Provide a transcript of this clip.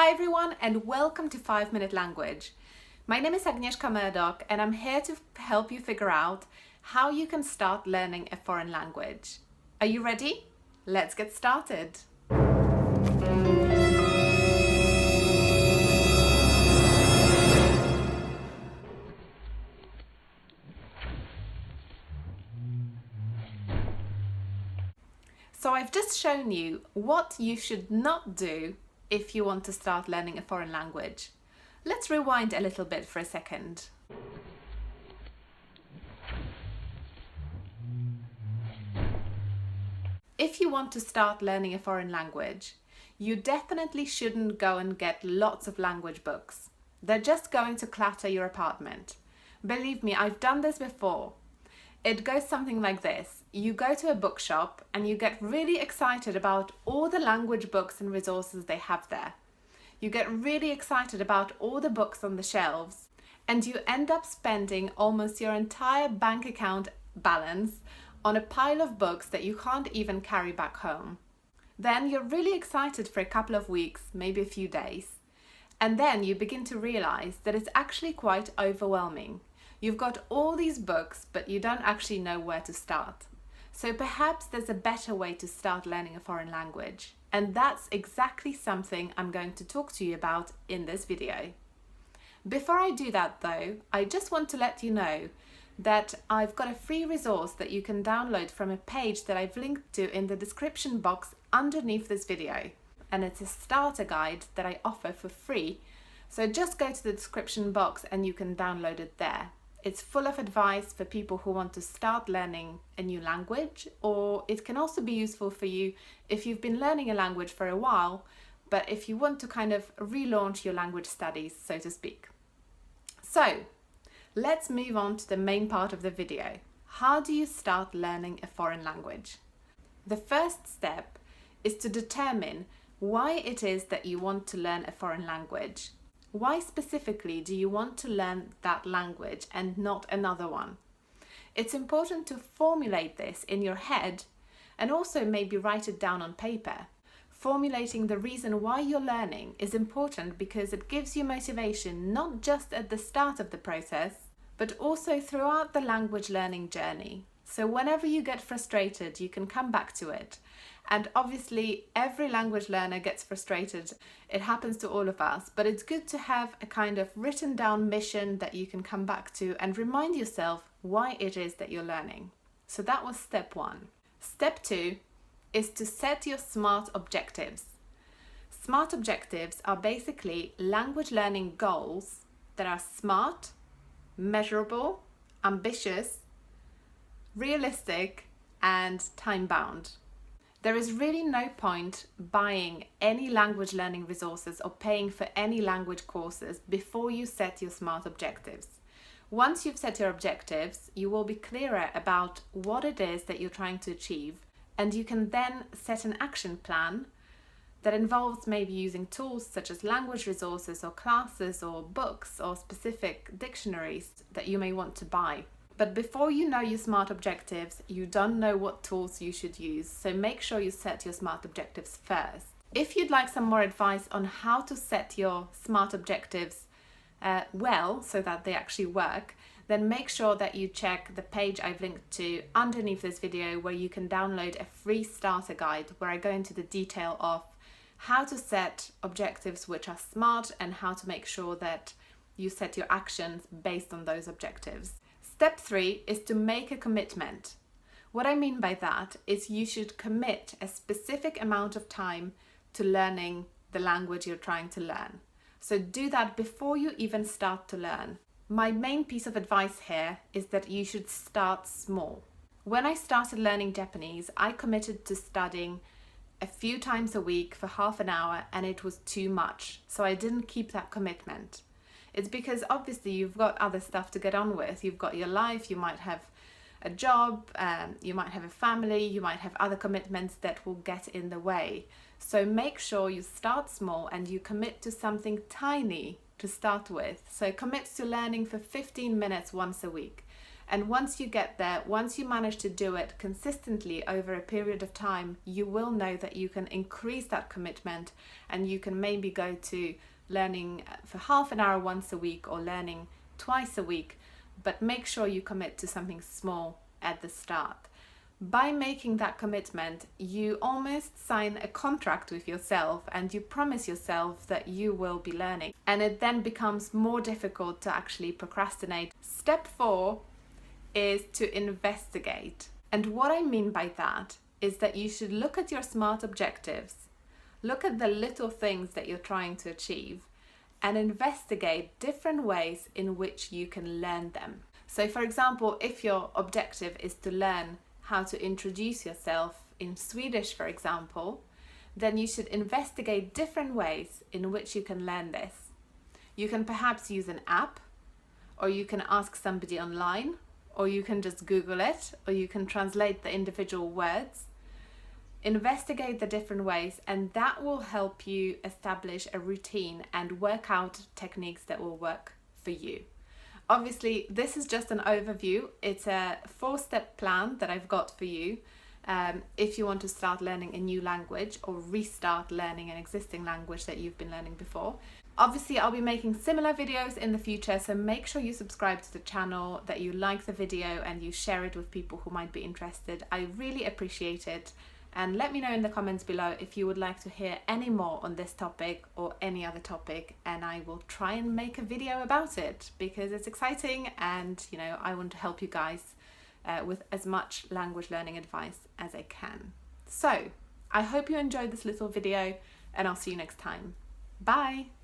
Hi everyone and welcome to 5-Minute Language. My name is Agnieszka and I'm here to help you figure out how you can start learning a foreign language. Are you ready? Let's get started. So I've just shown you what you should not do if you want to start learning a foreign language. Let's rewind a little bit for a second. If you want to start learning a foreign language, you definitely shouldn't go and get lots of language books. They're just going to clutter your apartment. Believe me, I've done this before. It goes something like this. You go to a bookshop and you get really excited about all the language books and resources they have there. You get really excited about all the books on the shelves and you end up spending almost your entire bank account balance on a pile of books that you can't even carry back home. Then you're really excited for a couple of weeks, maybe a few days, and then you begin to realize that it's actually quite overwhelming. You've got all these books, but you don't actually know where to start. So perhaps there's a better way to start learning a foreign language. And that's exactly something I'm going to talk to you about in this video. Before I do that though, I just want to let you know that I've got a free resource that you can download from a page that I've linked to in the description box underneath this video. And it's a starter guide that I offer for free. So just go to the description box and you can download it there. It's full of advice for people who want to start learning a new language, or it can also be useful for you if you've been learning a language for a while, but if you want to kind of relaunch your language studies, so to speak. So, let's move on to the main part of the video. How do you start learning a foreign language? The first step is to determine why it is that you want to learn a foreign language. Why specifically do you want to learn that language and not another one? It's important to formulate this in your head and also maybe write it down on paper. Formulating the reason why you're learning is important because it gives you motivation not just at the start of the process, but also throughout the language learning journey. So whenever you get frustrated, you can come back to it. And obviously, every language learner gets frustrated. It happens to all of us, but it's good to have a kind of written down mission that you can come back to and remind yourself why it is that you're learning. So that was step 1. Step 2 is to set your SMART objectives. SMART objectives are basically language learning goals that are smart, measurable, ambitious, realistic, and time-bound. There is really no point buying any language learning resources or paying for any language courses before you set your SMART objectives. Once you've set your objectives, you will be clearer about what it is that you're trying to achieve, and you can then set an action plan that involves maybe using tools such as language resources or classes or books or specific dictionaries that you may want to buy. But before you know your SMART objectives, you don't know what tools you should use, so make sure you set your SMART objectives first. If you'd like some more advice on how to set your SMART objectives well, so that they actually work, then make sure that you check the page I've linked to underneath this video where you can download a free starter guide where I go into the detail of how to set objectives which are SMART and how to make sure that you set your actions based on those objectives. Step 3 is to make a commitment. What I mean by that is you should commit a specific amount of time to learning the language you're trying to learn. So do that before you even start to learn. My main piece of advice here is that you should start small. When I started learning Japanese, I committed to studying a few times a week for half an hour and it was too much. So I didn't keep that commitment. It's because obviously you've got other stuff to get on with. You've got your life, you might have a job, you might have a family, you might have other commitments that will get in the way. So make sure you start small and you commit to something tiny to start with. So commit to learning for 15 minutes once a week. And once you get there, once you manage to do it consistently over a period of time, you will know that you can increase that commitment, and you can maybe go to learning for half an hour once a week or learning twice a week, but make sure you commit to something small at the start. By making that commitment, you almost sign a contract with yourself and you promise yourself that you will be learning. And it then becomes more difficult to actually procrastinate. Step 4 is to investigate. And what I mean by that is that you should look at your SMART objectives, look at the little things that you're trying to achieve, and investigate different ways in which you can learn them. So for example, if your objective is to learn how to introduce yourself in Swedish, for example, then you should investigate different ways in which you can learn this. You can perhaps use an app, or you can ask somebody online, or you can just Google it, or you can translate the individual words. Investigate the different ways, and that will help you establish a routine and work out techniques that will work for you. Obviously, this is just an overview. It's a 4-step plan that I've got for you if you want to start learning a new language or restart learning an existing language that you've been learning before. Obviously, I'll be making similar videos in the future, so make sure you subscribe to the channel, that you like the video and you share it with people who might be interested. I really appreciate it. And let me know in the comments below if you would like to hear any more on this topic or any other topic, and I will try and make a video about it because it's exciting, and I want to help you guys with as much language learning advice as I can. So I hope you enjoyed this little video, and I'll see you next time. Bye!